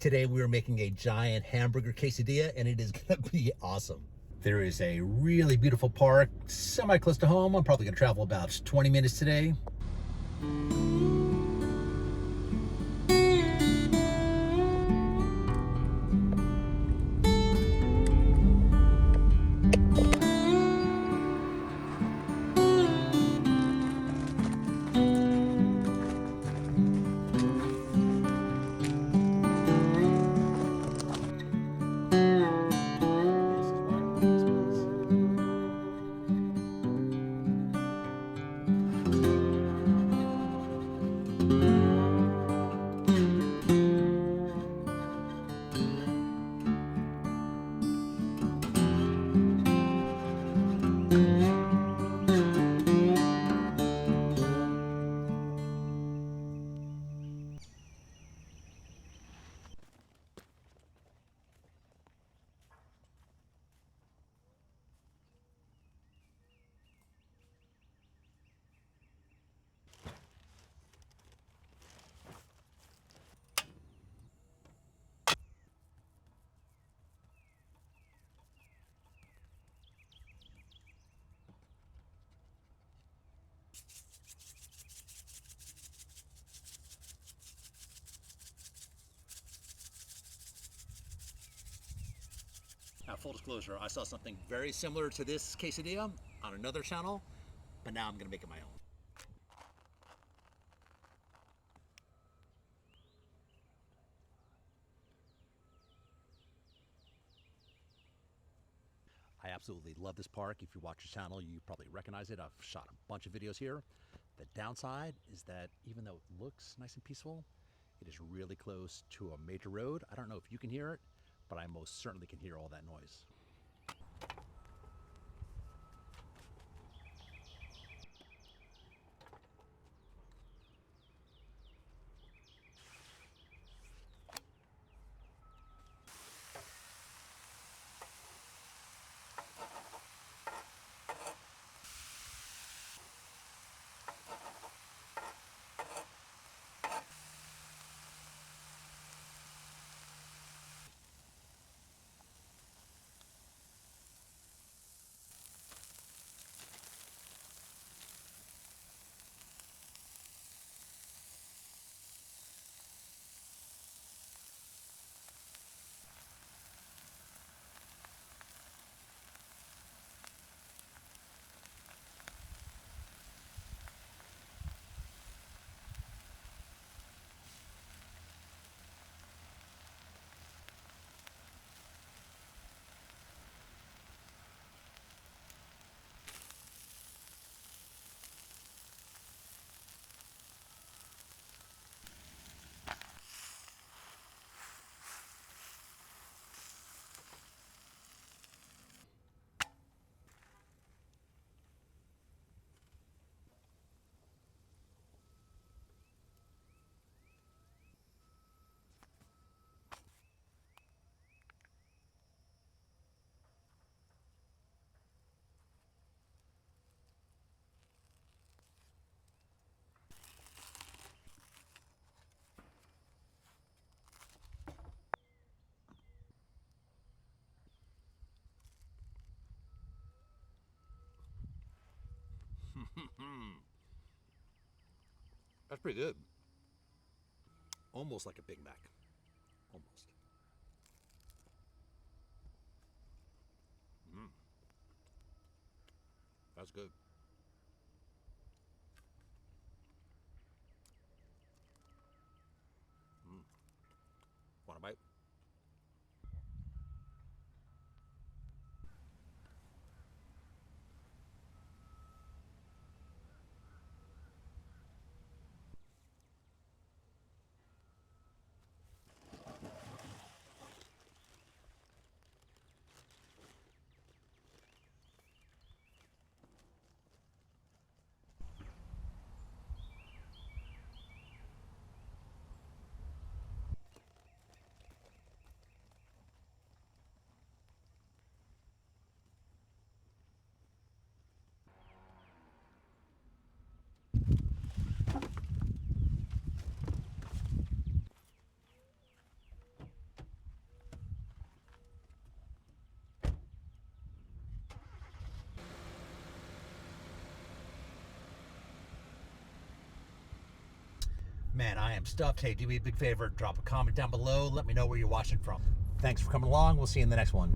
Today we are making a giant hamburger quesadilla and it is gonna be awesome. There is a really beautiful park semi close to home. I'm probably gonna travel about 20 minutes today. Now, full disclosure, I saw something very similar to this quesadilla on another channel, but now I'm gonna make it my own. I absolutely love this park. If you watch the channel, you probably recognize it. I've shot a bunch of videos here. The downside is that even though it looks nice and peaceful, it is really close to a major road. I don't know if you can hear it, but I most certainly can hear all that noise. That's pretty good. Almost like a Big Mac. Almost. That's good. Want a bite? Man, I am stuffed. Hey, do me a big favor, drop a comment down below. Let me know where you're watching from. Thanks for coming along. We'll see you in the next one.